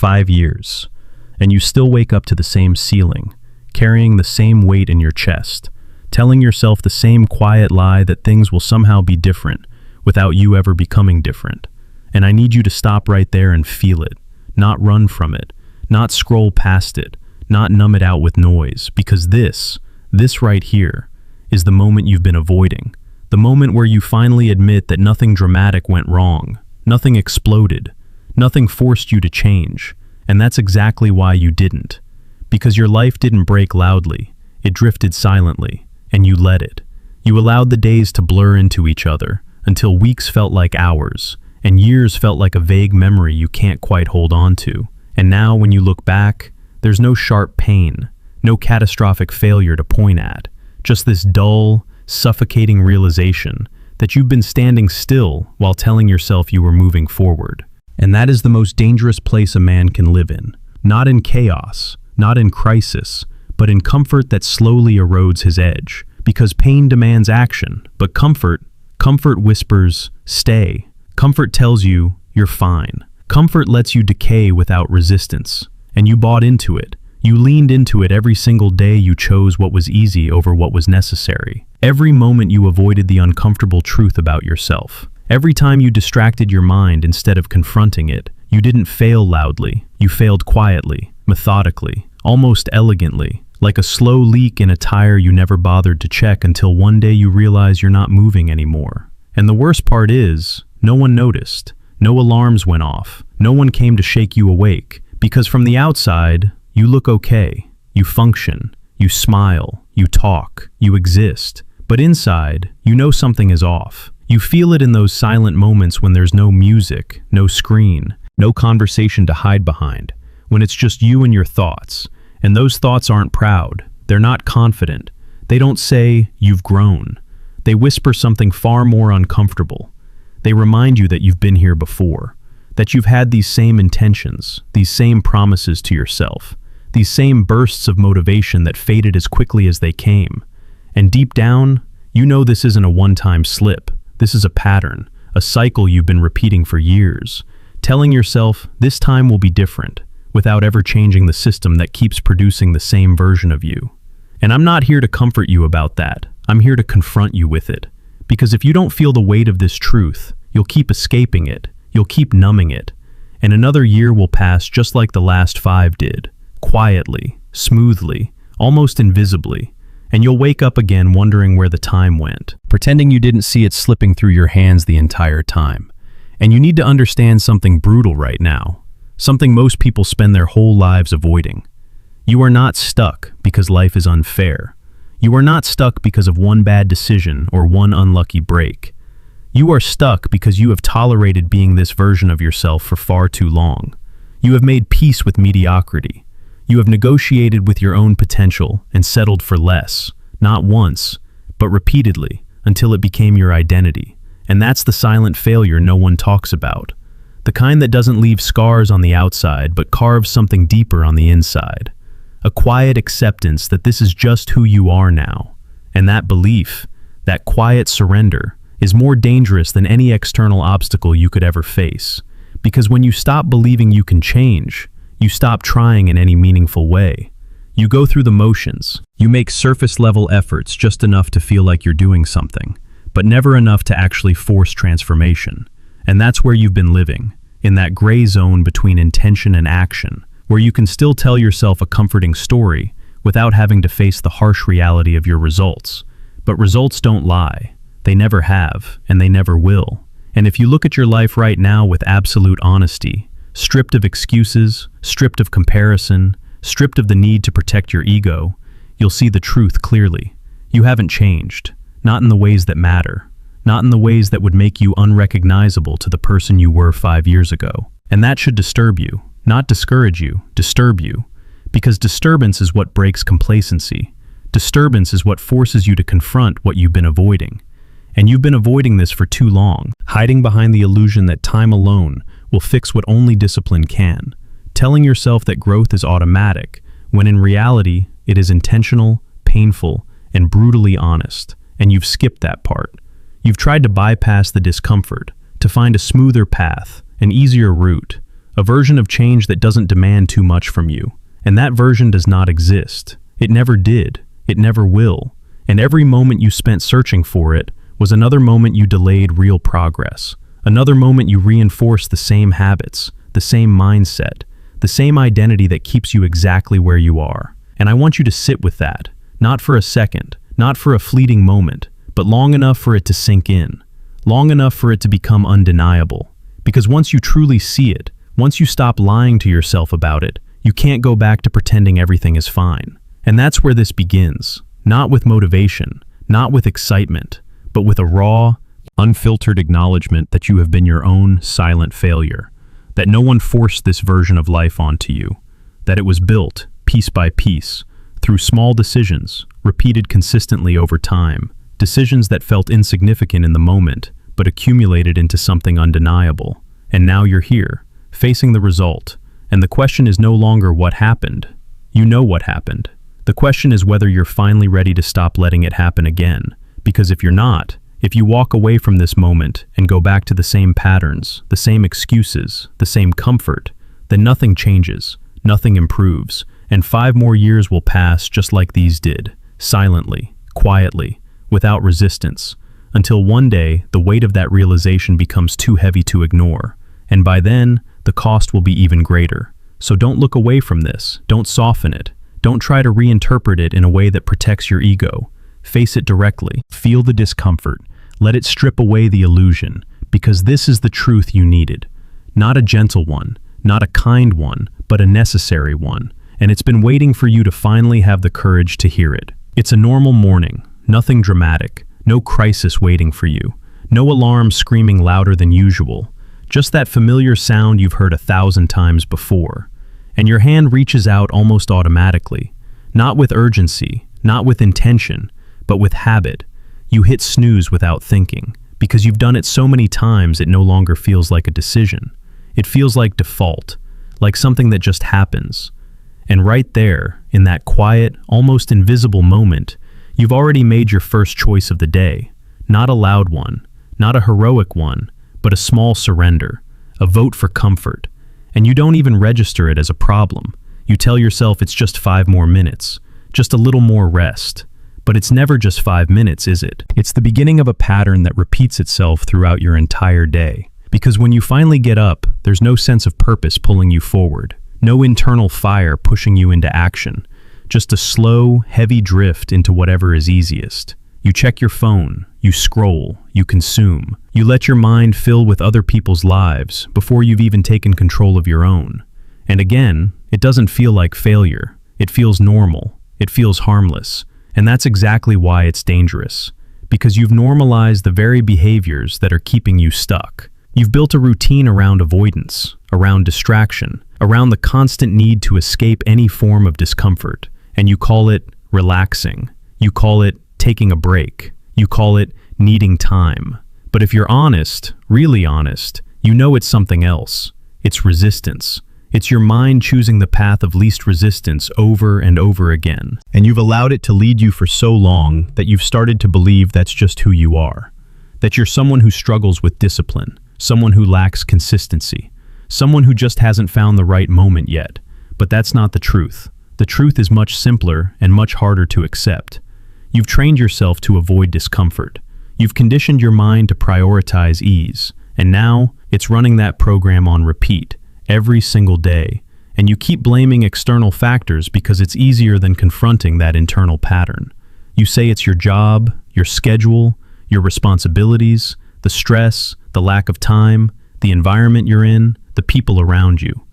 5 years, and you still wake up to the same ceiling, carrying the same weight in your chest, telling yourself the same quiet lie that things will somehow be different without you ever becoming different. And I need you to stop right there and feel it, not run from it, not scroll past it, not numb it out with noise, because this right here, is the moment you've been avoiding. The moment where you finally admit that nothing dramatic went wrong, nothing exploded, nothing forced you to change, and that's exactly why you didn't. Because your life didn't break loudly, it drifted silently, and you let it. You allowed the days to blur into each other, until weeks felt like hours, and years felt like a vague memory you can't quite hold on to. And now when you look back, there's no sharp pain, no catastrophic failure to point at, just this dull, suffocating realization that you've been standing still while telling yourself you were moving forward. And that is the most dangerous place a man can live in. Not in chaos, not in crisis, but in comfort that slowly erodes his edge. Because pain demands action, but comfort whispers, stay. Comfort tells you, you're fine. Comfort lets you decay without resistance. And you bought into it. You leaned into it every single day you chose what was easy over what was necessary. Every moment you avoided the uncomfortable truth about yourself. Every time you distracted your mind instead of confronting it, you didn't fail loudly. You failed quietly, methodically, almost elegantly, like a slow leak in a tire you never bothered to check until one day you realize you're not moving anymore. And the worst part is, no one noticed. No alarms went off. No one came to shake you awake. Because from the outside, you look okay. You function. You smile. You talk. You exist. But inside, you know something is off. You feel it in those silent moments when there's no music, no screen, no conversation to hide behind, when it's just you and your thoughts. And those thoughts aren't proud. They're not confident. They don't say, you've grown. They whisper something far more uncomfortable. They remind you that you've been here before, that you've had these same intentions, these same promises to yourself, these same bursts of motivation that faded as quickly as they came. And deep down, you know this isn't a one-time slip. This is a pattern, a cycle you've been repeating for years, telling yourself this time will be different, without ever changing the system that keeps producing the same version of you. And I'm not here to comfort you about that. I'm here to confront you with it. Because if you don't feel the weight of this truth, you'll keep escaping it, you'll keep numbing it, and another year will pass just like the last 5 did, quietly, smoothly, almost invisibly, and you'll wake up again wondering where the time went, pretending you didn't see it slipping through your hands the entire time. And you need to understand something brutal right now, something most people spend their whole lives avoiding. You are not stuck because life is unfair. You are not stuck because of one bad decision or one unlucky break. You are stuck because you have tolerated being this version of yourself for far too long. You have made peace with mediocrity. You have negotiated with your own potential and settled for less, not once, but repeatedly, until it became your identity. And that's the silent failure no one talks about. The kind that doesn't leave scars on the outside, but carves something deeper on the inside. A quiet acceptance that this is just who you are now. And that belief, that quiet surrender, is more dangerous than any external obstacle you could ever face. Because when you stop believing you can change, you stop trying in any meaningful way. You go through the motions. You make surface-level efforts just enough to feel like you're doing something, but never enough to actually force transformation. And that's where you've been living, in that gray zone between intention and action, where you can still tell yourself a comforting story without having to face the harsh reality of your results. But results don't lie. They never have, and they never will. And if you look at your life right now with absolute honesty, stripped of excuses, stripped of comparison, stripped of the need to protect your ego, you'll see the truth clearly. You haven't changed, not in the ways that matter, not in the ways that would make you unrecognizable to the person you were 5 years ago. And that should disturb you, not discourage you, disturb you. Because disturbance is what breaks complacency. Disturbance is what forces you to confront what you've been avoiding. And you've been avoiding this for too long, hiding behind the illusion that time alone will fix what only discipline can, telling yourself that growth is automatic, when in reality, it is intentional, painful, and brutally honest, and you've skipped that part. You've tried to bypass the discomfort, to find a smoother path, an easier route, a version of change that doesn't demand too much from you. And that version does not exist. It never did. It never will. And every moment you spent searching for it was another moment you delayed real progress. Another moment you reinforced the same habits, the same mindset, the same identity that keeps you exactly where you are. And I want you to sit with that, not for a second, not for a fleeting moment, but long enough for it to sink in, long enough for it to become undeniable. Because once you truly see it, once you stop lying to yourself about it, you can't go back to pretending everything is fine. And that's where this begins, not with motivation, not with excitement, but with a raw, unfiltered acknowledgement that you have been your own silent failure, that no one forced this version of life onto you, that it was built, piece by piece, through small decisions, repeated consistently over time, decisions that felt insignificant in the moment, but accumulated into something undeniable. And now you're here, facing the result, and the question is no longer what happened. You know what happened. The question is whether you're finally ready to stop letting it happen again, because if you're not, if you walk away from this moment and go back to the same patterns, the same excuses, the same comfort, then nothing changes, nothing improves, and 5 more years will pass just like these did, silently, quietly, without resistance, until one day the weight of that realization becomes too heavy to ignore, and by then, the cost will be even greater. So don't look away from this, don't soften it, don't try to reinterpret it in a way that protects your ego. Face it directly, feel the discomfort, let it strip away the illusion, because this is the truth you needed. Not a gentle one, not a kind one, but a necessary one, and it's been waiting for you to finally have the courage to hear it. It's a normal morning, nothing dramatic, no crisis waiting for you, no alarm screaming louder than usual, just that familiar sound you've heard 1,000 times before. And your hand reaches out almost automatically, not with urgency, not with intention, but with habit. You hit snooze without thinking, because you've done it so many times it no longer feels like a decision. It feels like default, like something that just happens. And right there, in that quiet, almost invisible moment, you've already made your first choice of the day. Not a loud one, not a heroic one, but a small surrender, a vote for comfort. And you don't even register it as a problem. You tell yourself it's just 5 more minutes, just a little more rest. But it's never just 5 minutes, is it? It's the beginning of a pattern that repeats itself throughout your entire day. Because when you finally get up, there's no sense of purpose pulling you forward, no internal fire pushing you into action, just a slow, heavy drift into whatever is easiest. You check your phone, you scroll, you consume. You let your mind fill with other people's lives before you've even taken control of your own. And again, it doesn't feel like failure. It feels normal. It feels harmless. And that's exactly why it's dangerous. Because you've normalized the very behaviors that are keeping you stuck. You've built a routine around avoidance, around distraction, around the constant need to escape any form of discomfort. And you call it relaxing. You call it taking a break. You call it needing time. But if you're honest, really honest, you know it's something else. It's resistance. It's your mind choosing the path of least resistance over and over again. And you've allowed it to lead you for so long that you've started to believe that's just who you are. That you're someone who struggles with discipline, someone who lacks consistency, someone who just hasn't found the right moment yet. But that's not the truth. The truth is much simpler and much harder to accept. You've trained yourself to avoid discomfort. You've conditioned your mind to prioritize ease. And now, it's running that program on repeat, every single day, and you keep blaming external factors because it's easier than confronting that internal pattern. You say it's your job, your schedule, your responsibilities, the stress, the lack of time, the environment you're in, the people around you.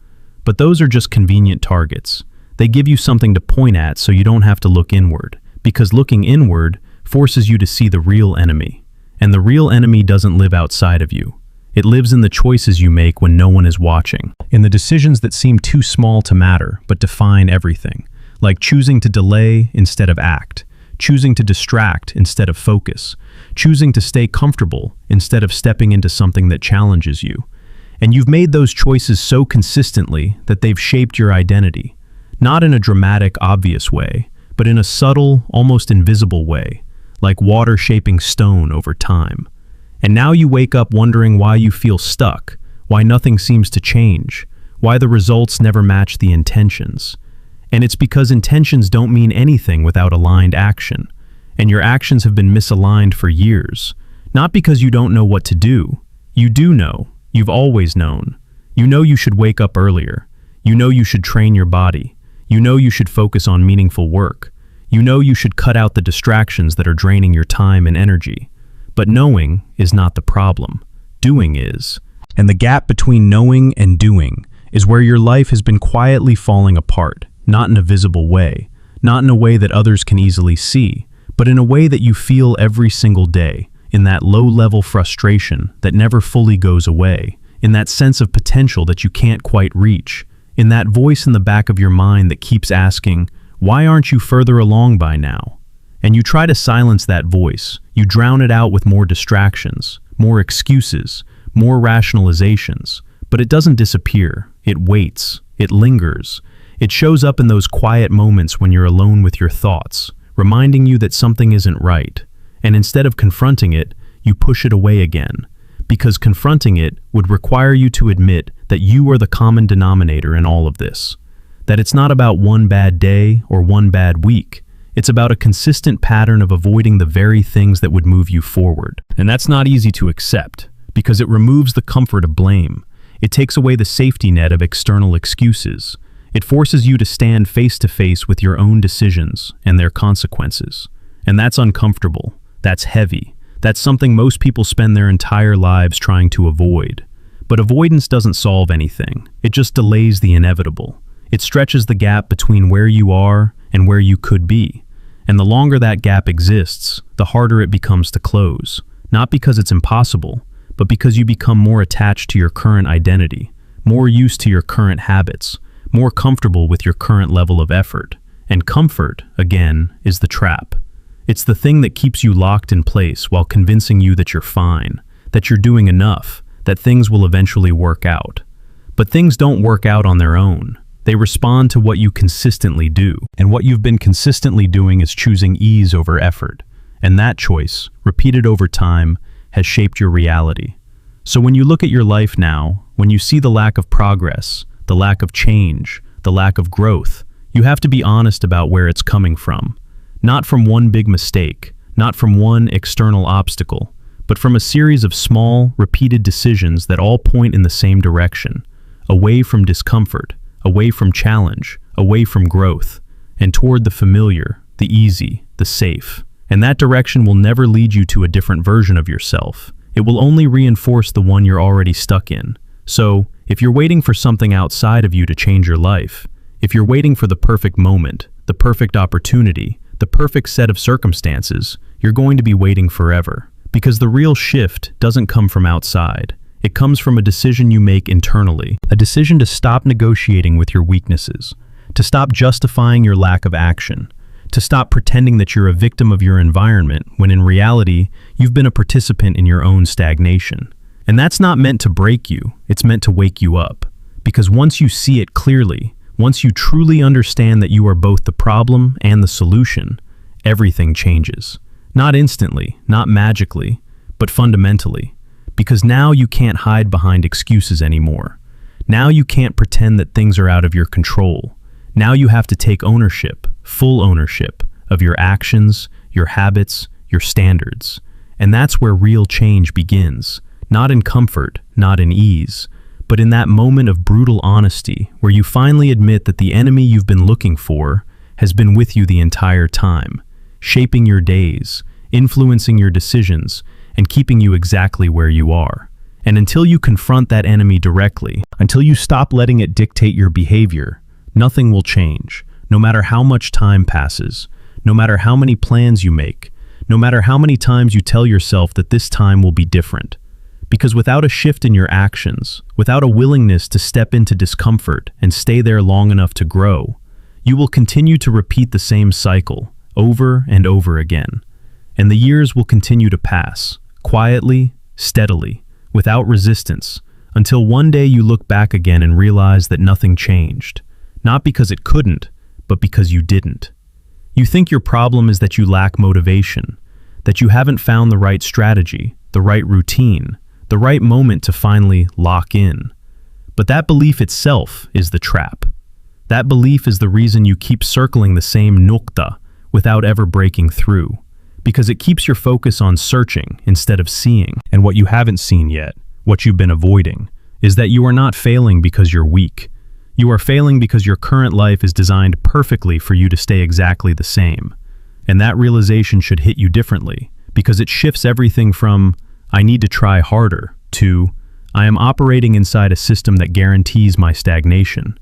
But those are just convenient targets. They give you something to point at so you don't have to look inward, because looking inward forces you to see the real enemy. And the real enemy doesn't live outside of you. It lives in the choices you make when no one is watching, in the decisions that seem too small to matter but define everything, like choosing to delay instead of act, choosing to distract instead of focus, choosing to stay comfortable instead of stepping into something that challenges you. And you've made those choices so consistently that they've shaped your identity, not in a dramatic, obvious way, but in a subtle, almost invisible way, like water shaping stone over time. And now you wake up wondering why you feel stuck, why nothing seems to change, why the results never match the intentions. And it's because intentions don't mean anything without aligned action. And your actions have been misaligned for years. Not because you don't know what to do. You do know. You've always known. You know you should wake up earlier. You know you should train your body. You know you should focus on meaningful work. You know you should cut out the distractions that are draining your time and energy. But knowing is not the problem. Doing is. And the gap between knowing and doing is where your life has been quietly falling apart, not in a visible way, not in a way that others can easily see, but in a way that you feel every single day, in that low-level frustration that never fully goes away, in that sense of potential that you can't quite reach, in that voice in the back of your mind that keeps asking, why aren't you further along by now? And you try to silence that voice. You drown it out with more distractions, more excuses, more rationalizations. But it doesn't disappear. It waits. It lingers. It shows up in those quiet moments when you're alone with your thoughts, reminding you that something isn't right. And instead of confronting it, you push it away again. Because confronting it would require you to admit that you are the common denominator in all of this. That it's not about one bad day or one bad week. It's about a consistent pattern of avoiding the very things that would move you forward. And that's not easy to accept, because it removes the comfort of blame. It takes away the safety net of external excuses. It forces you to stand face to face with your own decisions and their consequences. And that's uncomfortable. That's heavy. That's something most people spend their entire lives trying to avoid. But avoidance doesn't solve anything. It just delays the inevitable. It stretches the gap between where you are and where you could be. And the longer that gap exists, the harder it becomes to close. Not because it's impossible, but because you become more attached to your current identity, more used to your current habits, more comfortable with your current level of effort. And comfort, again, is the trap. It's the thing that keeps you locked in place while convincing you that you're fine, that you're doing enough, that things will eventually work out. But things don't work out on their own. They respond to what you consistently do. And what you've been consistently doing is choosing ease over effort. And that choice, repeated over time, has shaped your reality. So when you look at your life now, when you see the lack of progress, the lack of change, the lack of growth, you have to be honest about where it's coming from. Not from one big mistake, not from one external obstacle, but from a series of small, repeated decisions that all point in the same direction, away from discomfort, away from challenge, away from growth, and toward the familiar, the easy, the safe. And that direction will never lead you to a different version of yourself. It will only reinforce the one you're already stuck in. So, if you're waiting for something outside of you to change your life, if you're waiting for the perfect moment, the perfect opportunity, the perfect set of circumstances, you're going to be waiting forever. Because the real shift doesn't come from outside. It comes from a decision you make internally, a decision to stop negotiating with your weaknesses, to stop justifying your lack of action, to stop pretending that you're a victim of your environment when in reality, you've been a participant in your own stagnation. And that's not meant to break you, it's meant to wake you up. Because once you see it clearly, once you truly understand that you are both the problem and the solution, everything changes. Not instantly, not magically, but fundamentally. Because now you can't hide behind excuses anymore. Now you can't pretend that things are out of your control. Now you have to take ownership, full ownership, of your actions, your habits, your standards. And that's where real change begins. Not in comfort, not in ease, but in that moment of brutal honesty where you finally admit that the enemy you've been looking for has been with you the entire time, shaping your days, influencing your decisions, and keeping you exactly where you are. And until you confront that enemy directly, until you stop letting it dictate your behavior, nothing will change, no matter how much time passes, no matter how many plans you make, no matter how many times you tell yourself that this time will be different. Because without a shift in your actions, without a willingness to step into discomfort and stay there long enough to grow, you will continue to repeat the same cycle over and over again. And the years will continue to pass, quietly, steadily, without resistance, until one day you look back again and realize that nothing changed. Not because it couldn't, but because you didn't. You think your problem is that you lack motivation, that you haven't found the right strategy, the right routine, the right moment to finally lock in. But that belief itself is the trap. That belief is the reason you keep circling the same nukta without ever breaking through, because it keeps your focus on searching instead of seeing. And what you haven't seen yet, what you've been avoiding, is that you are not failing because you're weak. You are failing because your current life is designed perfectly for you to stay exactly the same. And that realization should hit you differently, because it shifts everything from, I need to try harder, to, I am operating inside a system that guarantees my stagnation.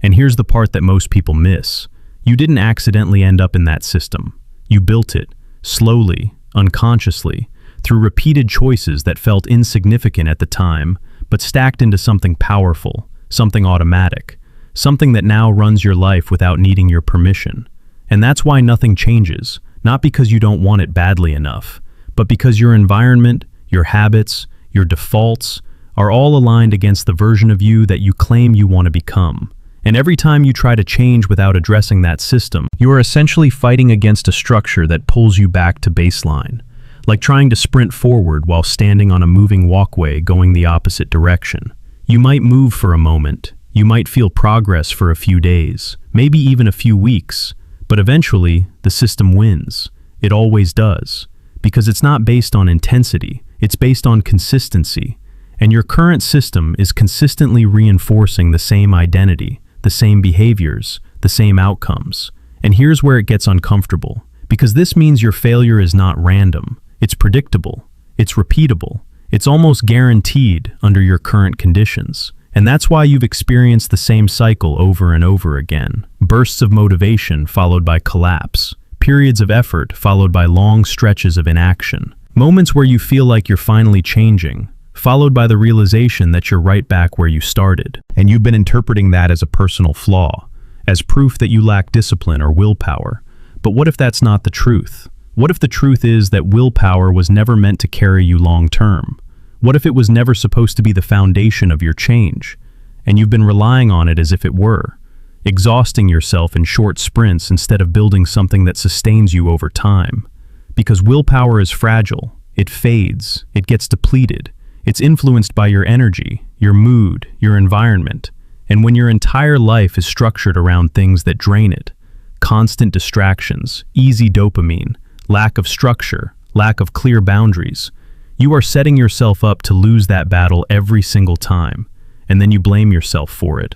And here's the part that most people miss. You didn't accidentally end up in that system. You built it, slowly, unconsciously, through repeated choices that felt insignificant at the time, but stacked into something powerful, something automatic, something that now runs your life without needing your permission. And that's why nothing changes, not because you don't want it badly enough, but because your environment, your habits, your defaults are all aligned against the version of you that you claim you want to become. And every time you try to change without addressing that system, you are essentially fighting against a structure that pulls you back to baseline, like trying to sprint forward while standing on a moving walkway going the opposite direction. You might move for a moment, you might feel progress for a few days, maybe even a few weeks, but eventually the system wins. It always does, because it's not based on intensity, it's based on consistency. And your current system is consistently reinforcing the same identity, the same behaviors, the same outcomes. And here's where it gets uncomfortable, because this means your failure is not random. It's predictable, it's repeatable, it's almost guaranteed under your current conditions. And that's why you've experienced the same cycle over and over again. Bursts of motivation followed by collapse, periods of effort followed by long stretches of inaction, moments where you feel like you're finally changing, followed by the realization that you're right back where you started. And you've been interpreting that as a personal flaw, as proof that you lack discipline or willpower. But what if that's not the truth? What if the truth is that willpower was never meant to carry you long term? What if it was never supposed to be the foundation of your change, and you've been relying on it as if it were, exhausting yourself in short sprints instead of building something that sustains you over time? Because willpower is fragile, it fades, it gets depleted. It's influenced by your energy, your mood, your environment, and when your entire life is structured around things that drain it, constant distractions, easy dopamine, lack of structure, lack of clear boundaries, you are setting yourself up to lose that battle every single time, and then you blame yourself for it.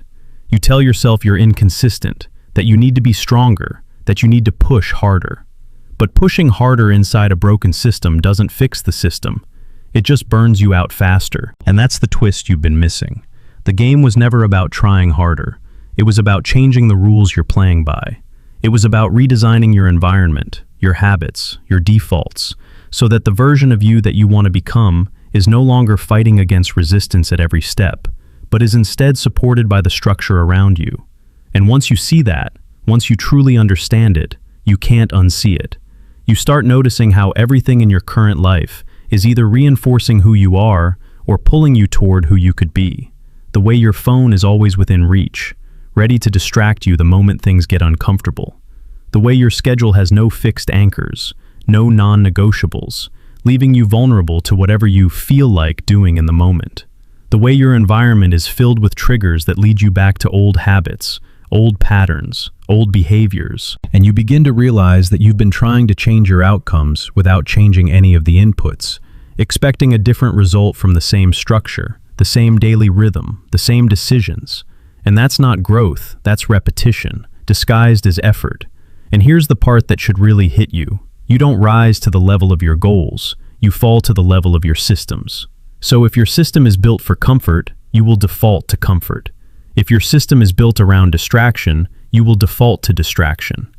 You tell yourself you're inconsistent, that you need to be stronger, that you need to push harder. But pushing harder inside a broken system doesn't fix the system. It just burns you out faster. And that's the twist you've been missing. The game was never about trying harder. It was about changing the rules you're playing by. It was about redesigning your environment, your habits, your defaults, so that the version of you that you want to become is no longer fighting against resistance at every step, but is instead supported by the structure around you. And once you see that, once you truly understand it, you can't unsee it. You start noticing how everything in your current life is either reinforcing who you are or pulling you toward who you could be. The way your phone is always within reach, ready to distract you the moment things get uncomfortable. The way your schedule has no fixed anchors, no non-negotiables, leaving you vulnerable to whatever you feel like doing in the moment. The way your environment is filled with triggers that lead you back to old habits, old patterns, old behaviors, and you begin to realize that you've been trying to change your outcomes without changing any of the inputs, expecting a different result from the same structure, the same daily rhythm, the same decisions. And that's not growth, that's repetition, disguised as effort. And here's the part that should really hit you. You don't rise to the level of your goals, you fall to the level of your systems. So if your system is built for comfort, you will default to comfort. If your system is built around distraction, you will default to distraction.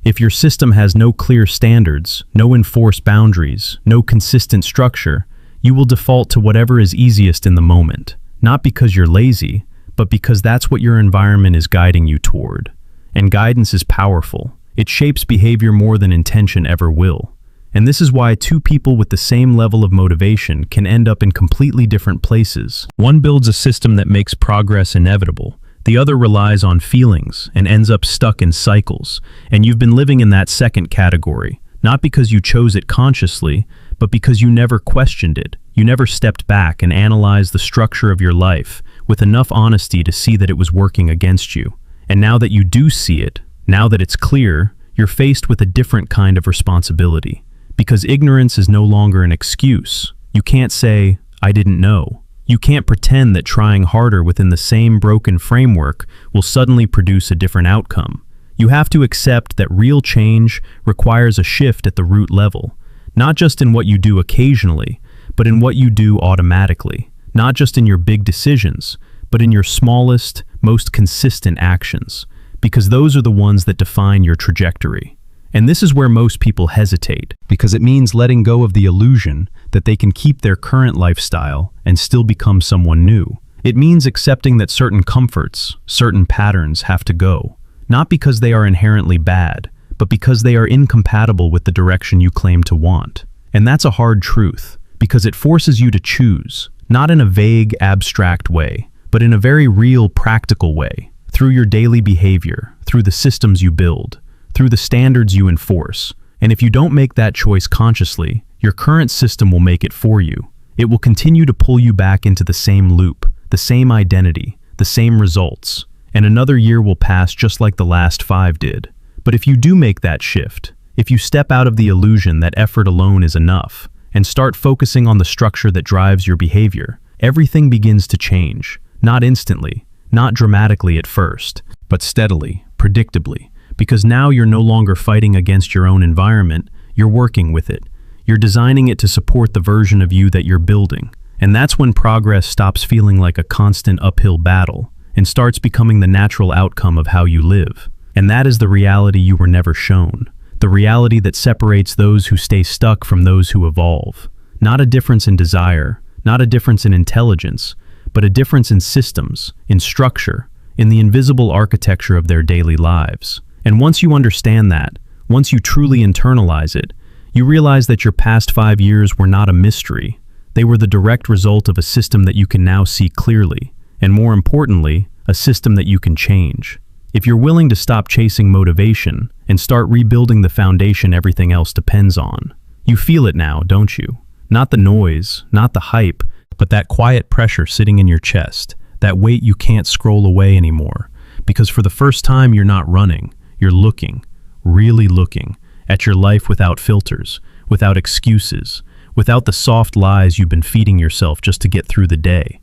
If your system has no clear standards, no enforced boundaries, no consistent structure, you will default to whatever is easiest in the moment, not because you're lazy, but because that's what your environment is guiding you toward. And guidance is powerful. It shapes behavior more than intention ever will. And this is why two people with the same level of motivation can end up in completely different places. One builds a system that makes progress inevitable. The other relies on feelings and ends up stuck in cycles. And you've been living in that second category, not because you chose it consciously, but because you never questioned it. You never stepped back and analyzed the structure of your life, with enough honesty to see that it was working against you. And now that you do see it, now that it's clear, you're faced with a different kind of responsibility. Because ignorance is no longer an excuse. You can't say, "I didn't know." You can't pretend that trying harder within the same broken framework will suddenly produce a different outcome. You have to accept that real change requires a shift at the root level, not just in what you do occasionally, but in what you do automatically, not just in your big decisions, but in your smallest, most consistent actions, because those are the ones that define your trajectory. And this is where most people hesitate, because it means letting go of the illusion that they can keep their current lifestyle and still become someone new. It means accepting that certain comforts, certain patterns have to go, not because they are inherently bad, but because they are incompatible with the direction you claim to want. And that's a hard truth, because it forces you to choose, not in a vague, abstract way, but in a very real, practical way, through your daily behavior, through the systems you build, through the standards you enforce. And if you don't make that choice consciously, your current system will make it for you. It will continue to pull you back into the same loop, the same identity, the same results. And another year will pass just like the last 5 did. But if you do make that shift, if you step out of the illusion that effort alone is enough, and start focusing on the structure that drives your behavior, everything begins to change. Not instantly, not dramatically at first, but steadily, predictably. Because now you're no longer fighting against your own environment, you're working with it. You're designing it to support the version of you that you're building. And that's when progress stops feeling like a constant uphill battle and starts becoming the natural outcome of how you live. And that is the reality you were never shown. The reality that separates those who stay stuck from those who evolve. Not a difference in desire, not a difference in intelligence, but a difference in systems, in structure, in the invisible architecture of their daily lives. And once you understand that, once you truly internalize it, you realize that your past 5 years were not a mystery. They were the direct result of a system that you can now see clearly, and more importantly, a system that you can change. If you're willing to stop chasing motivation and start rebuilding the foundation everything else depends on. You feel it now, don't you? Not the noise, not the hype, but that quiet pressure sitting in your chest, that weight you can't scroll away anymore. Because for the first time, you're not running. You're looking, really looking, at your life without filters, without excuses, without the soft lies you've been feeding yourself just to get through the day.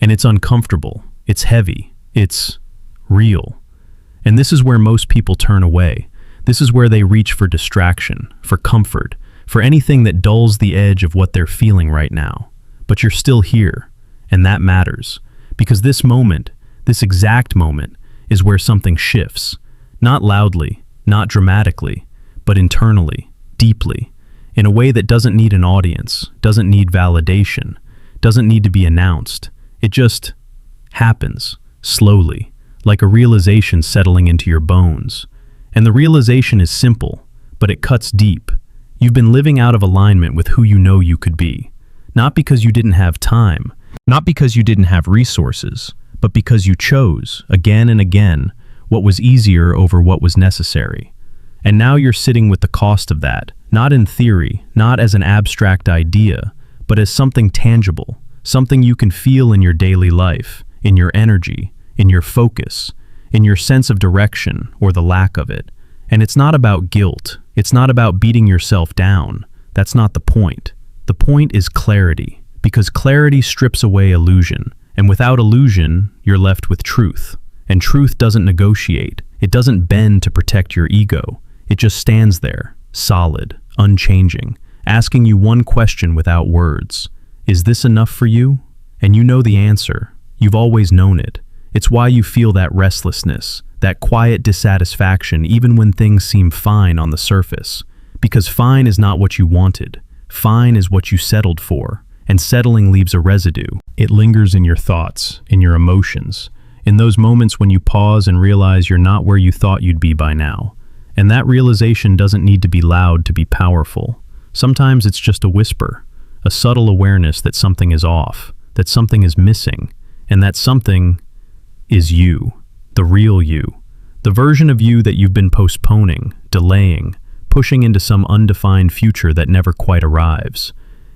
And it's uncomfortable, it's heavy, it's real. And this is where most people turn away. This is where they reach for distraction, for comfort, for anything that dulls the edge of what they're feeling right now. But you're still here, and that matters. Because this moment, this exact moment, is where something shifts. Not loudly, not dramatically, but internally, deeply, in a way that doesn't need an audience, doesn't need validation, doesn't need to be announced. It just happens, slowly, like a realization settling into your bones. And the realization is simple, but it cuts deep. You've been living out of alignment with who you know you could be. Not because you didn't have time, not because you didn't have resources, but because you chose, again and again, what was easier over what was necessary. And now you're sitting with the cost of that, not in theory, not as an abstract idea, but as something tangible, something you can feel in your daily life, in your energy, in your focus, in your sense of direction or the lack of it. And it's not about guilt. It's not about beating yourself down. That's not the point. The point is clarity, because clarity strips away illusion. And without illusion, you're left with truth. And truth doesn't negotiate. It doesn't bend to protect your ego. It just stands there, solid, unchanging, asking you one question without words. Is this enough for you? And you know the answer. You've always known it. It's why you feel that restlessness, that quiet dissatisfaction even when things seem fine on the surface. Because fine is not what you wanted. Fine is what you settled for. And settling leaves a residue. It lingers in your thoughts, in your emotions, in those moments when you pause and realize you're not where you thought you'd be by now. And that realization doesn't need to be loud to be powerful. Sometimes it's just a whisper, a subtle awareness that something is off, that something is missing, and that something is you, the real you, the version of you that you've been postponing, delaying, pushing into some undefined future that never quite arrives.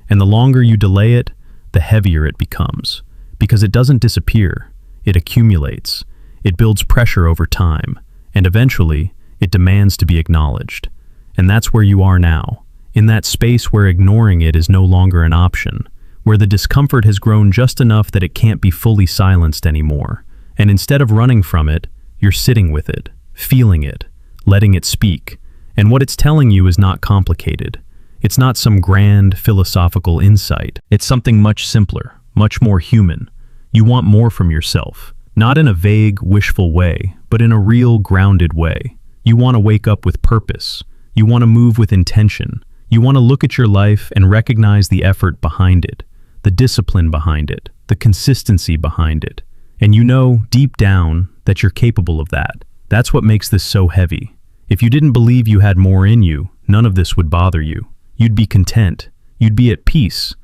And the longer you delay it, the heavier it becomes, because it doesn't disappear. it accumulates, it builds pressure over time, and eventually, it demands to be acknowledged. And that's where you are now, in that space where ignoring it is no longer an option, where the discomfort has grown just enough that it can't be fully silenced anymore. And instead of running from it, you're sitting with it, feeling it, letting it speak. And what it's telling you is not complicated. It's not some grand philosophical insight. It's something much simpler, much more human. You want more from yourself, not in a vague, wishful way, but in a real, grounded way. You want to wake up with purpose. You want to move with intention. You want to look at your life and recognize the effort behind it, the discipline behind it, the consistency behind it. And you know, deep down, that you're capable of that. That's what makes this so heavy. If you didn't believe you had more in you, none of this would bother you. You'd be content. You'd be at peace.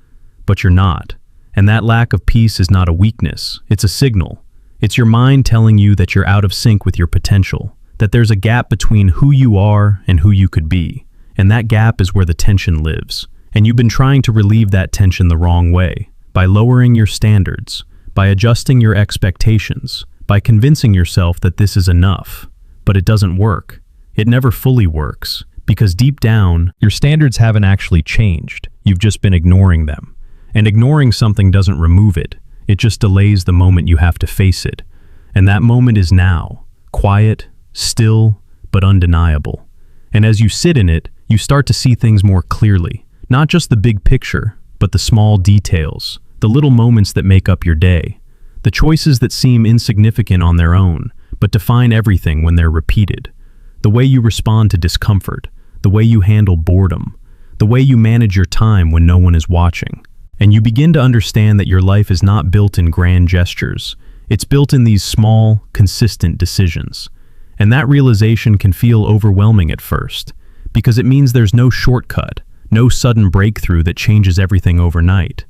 But you're not. And that lack of peace is not a weakness. It's a signal. It's your mind telling you that you're out of sync with your potential, that there's a gap between who you are and who you could be. And that gap is where the tension lives. And you've been trying to relieve that tension the wrong way, by lowering your standards, by adjusting your expectations, by convincing yourself that this is enough. But it doesn't work. It never fully works, because deep down, your standards haven't actually changed. You've just been ignoring them. And ignoring something doesn't remove it. It just delays the moment you have to face it. And that moment is now, quiet, still, but undeniable. And as you sit in it, you start to see things more clearly. Not just the big picture, but the small details, the little moments that make up your day. The choices that seem insignificant on their own, but define everything when they're repeated. The way you respond to discomfort, the way you handle boredom, the way you manage your time when no one is watching. And you begin to understand that your life is not built in grand gestures. It's built in these small, consistent decisions. And that realization can feel overwhelming at first, because it means there's no shortcut, no sudden breakthrough that changes everything overnight.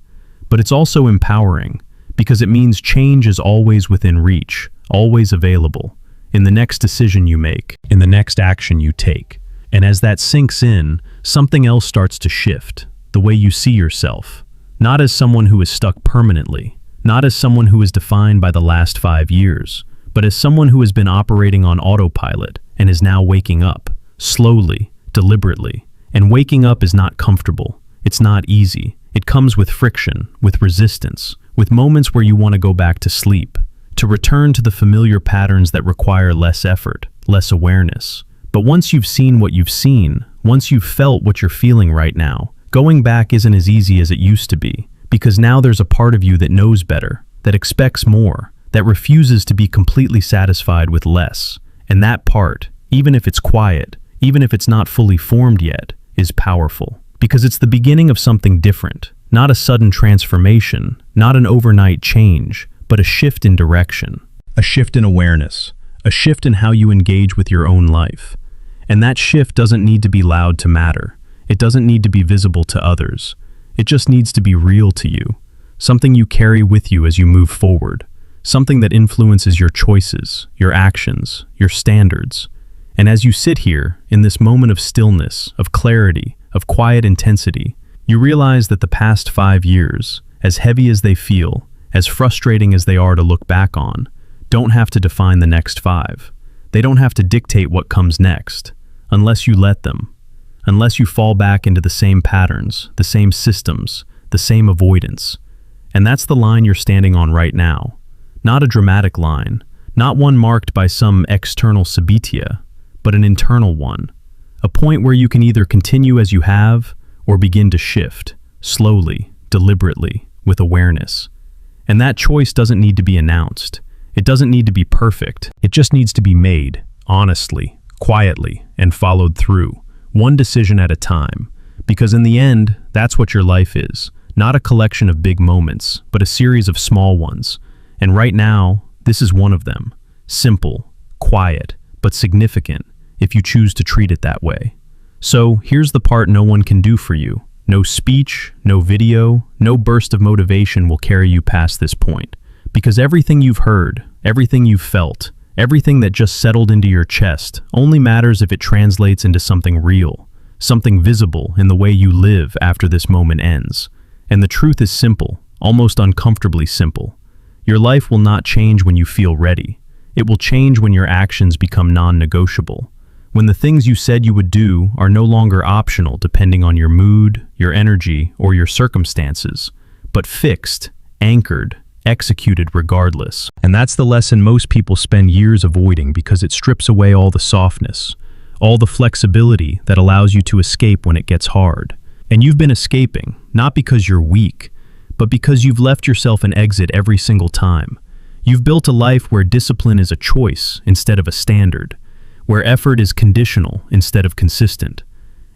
But it's also empowering, because it means change is always within reach, always available, in the next decision you make, in the next action you take. And as that sinks in, something else starts to shift, the way you see yourself. Not as someone who is stuck permanently, not as someone who is defined by the last 5 years, but as someone who has been operating on autopilot and is now waking up, slowly, deliberately. And waking up is not comfortable. It's not easy. It comes with friction, with resistance, with moments where you want to go back to sleep, to return to the familiar patterns that require less effort, less awareness. But once you've seen what you've seen, once you've felt what you're feeling right now, going back isn't as easy as it used to be, because now there's a part of you that knows better, that expects more, that refuses to be completely satisfied with less. And that part, even if it's quiet, even if it's not fully formed yet, is powerful. Because it's the beginning of something different, not a sudden transformation, not an overnight change, but a shift in direction, a shift in awareness, a shift in how you engage with your own life. And that shift doesn't need to be loud to matter. It doesn't need to be visible to others. It just needs to be real to you, something you carry with you as you move forward, something that influences your choices, your actions, your standards. And as you sit here, in this moment of stillness, of clarity, of quiet intensity, you realize that the past 5 years, as heavy as they feel, as frustrating as they are to look back on, don't have to define the next 5. They don't have to dictate what comes next, unless you let them. Unless you fall back into the same patterns, the same systems, the same avoidance. And that's the line you're standing on right now. Not a dramatic line, not one marked by some external subitia, but an internal one. A point where you can either continue as you have or begin to shift, slowly, deliberately, with awareness. And that choice doesn't need to be announced. It doesn't need to be perfect. It just needs to be made, honestly, quietly, and followed through. One decision at a time, because in the end, that's what your life is. Not a collection of big moments, but a series of small ones. And right now, this is one of them. Simple, quiet, but significant, if you choose to treat it that way. So here's the part no one can do for you. No speech, no video, no burst of motivation will carry you past this point. Because everything you've heard, everything you've felt, everything that just settled into your chest only matters if it translates into something real, something visible in the way you live after this moment ends. And the truth is simple, almost uncomfortably simple. Your life will not change when you feel ready. It will change when your actions become non-negotiable. When the things you said you would do are no longer optional depending on your mood, your energy, or your circumstances, but fixed, anchored, executed regardless. And that's the lesson most people spend years avoiding because it strips away all the softness, all the flexibility that allows you to escape when it gets hard. And you've been escaping, not because you're weak, but because you've left yourself an exit every single time. You've built a life where discipline is a choice instead of a standard, where effort is conditional instead of consistent.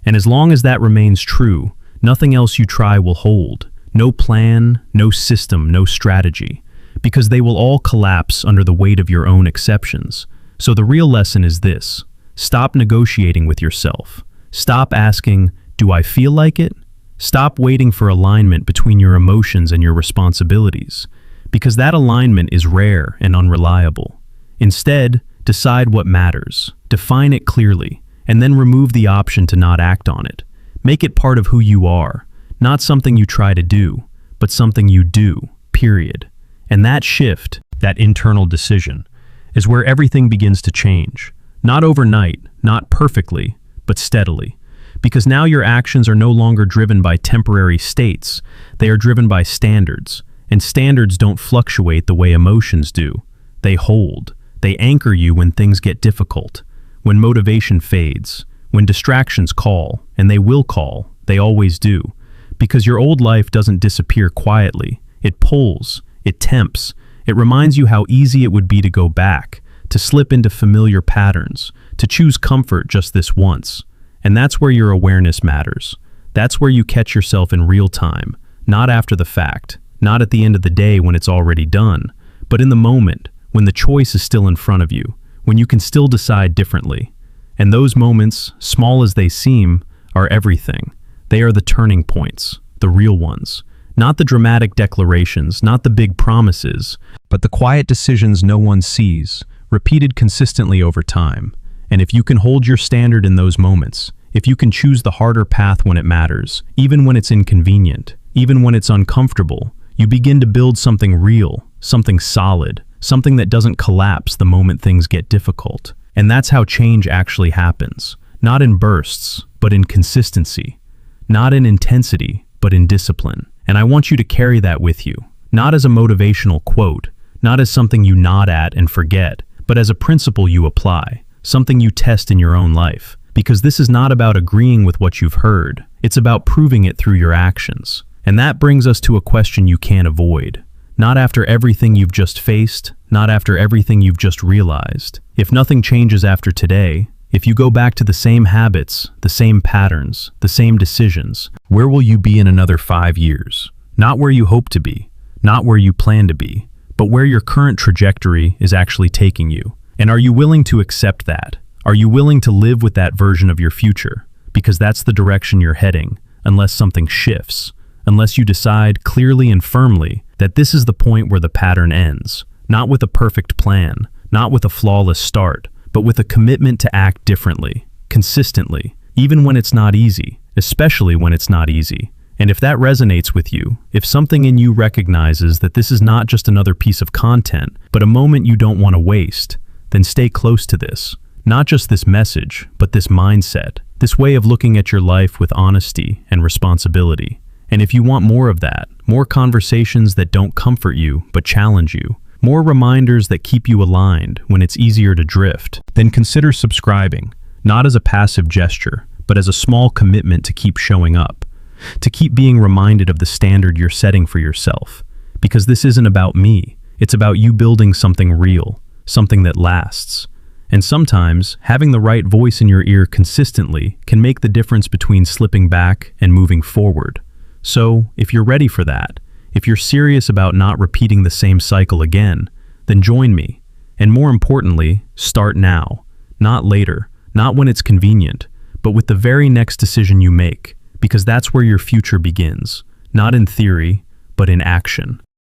And as long as that remains true, nothing else you try will hold. No plan, no system, no strategy, because they will all collapse under the weight of your own exceptions. So the real lesson is this: stop negotiating with yourself. Stop asking, "Do I feel like it?" Stop waiting for alignment between your emotions and your responsibilities, because that alignment is rare and unreliable. Instead, decide what matters, define it clearly, and then remove the option to not act on it. Make it part of who you are, not something you try to do, but something you do, period. And that shift, that internal decision, is where everything begins to change. Not overnight, not perfectly, but steadily. Because now your actions are no longer driven by temporary states, they are driven by standards. And standards don't fluctuate the way emotions do. They hold. They anchor you when things get difficult, when motivation fades, when distractions call, and they will call, they always do. Because your old life doesn't disappear quietly. It pulls, it tempts, it reminds you how easy it would be to go back, to slip into familiar patterns, to choose comfort just this once. And that's where your awareness matters. That's where you catch yourself in real time, not after the fact, not at the end of the day when it's already done, but in the moment, when the choice is still in front of you, when you can still decide differently. And those moments, small as they seem, are everything. They are the turning points, the real ones. Not the dramatic declarations, not the big promises, but the quiet decisions no one sees, repeated consistently over time. And if you can hold your standard in those moments, if you can choose the harder path when it matters, even when it's inconvenient, even when it's uncomfortable, you begin to build something real, something solid, something that doesn't collapse the moment things get difficult. And that's how change actually happens. Not in bursts, but in consistency. Not in intensity, but in discipline. And I want you to carry that with you, not as a motivational quote, not as something you nod at and forget, but as a principle you apply. Something you test in your own life. Because this is not about agreeing with what you've heard, it's about proving it through your actions. And that brings us to a question you can't avoid. Not after everything you've just faced, not after everything you've just realized. If nothing changes after today, if you go back to the same habits, the same patterns, the same decisions, where will you be in another 5 years? Not where you hope to be, not where you plan to be, but where your current trajectory is actually taking you. And are you willing to accept that? Are you willing to live with that version of your future? Because that's the direction you're heading, unless something shifts, unless you decide clearly and firmly that this is the point where the pattern ends, not with a perfect plan, not with a flawless start, but with a commitment to act differently, consistently, even when it's not easy, especially when it's not easy. And if that resonates with you, if something in you recognizes that this is not just another piece of content, but a moment you don't want to waste, then stay close to this. Not just this message, but this mindset, this way of looking at your life with honesty and responsibility. And if you want more of that, more conversations that don't comfort you but challenge you, more reminders that keep you aligned when it's easier to drift, then consider subscribing, not as a passive gesture, but as a small commitment to keep showing up, to keep being reminded of the standard you're setting for yourself. Because this isn't about me, it's about you building something real, something that lasts. And sometimes, having the right voice in your ear consistently can make the difference between slipping back and moving forward. So, if you're ready for that, if you're serious about not repeating the same cycle again, then join me. And more importantly, start now, not later, not when it's convenient, but with the very next decision you make, because that's where your future begins, not in theory, but in action.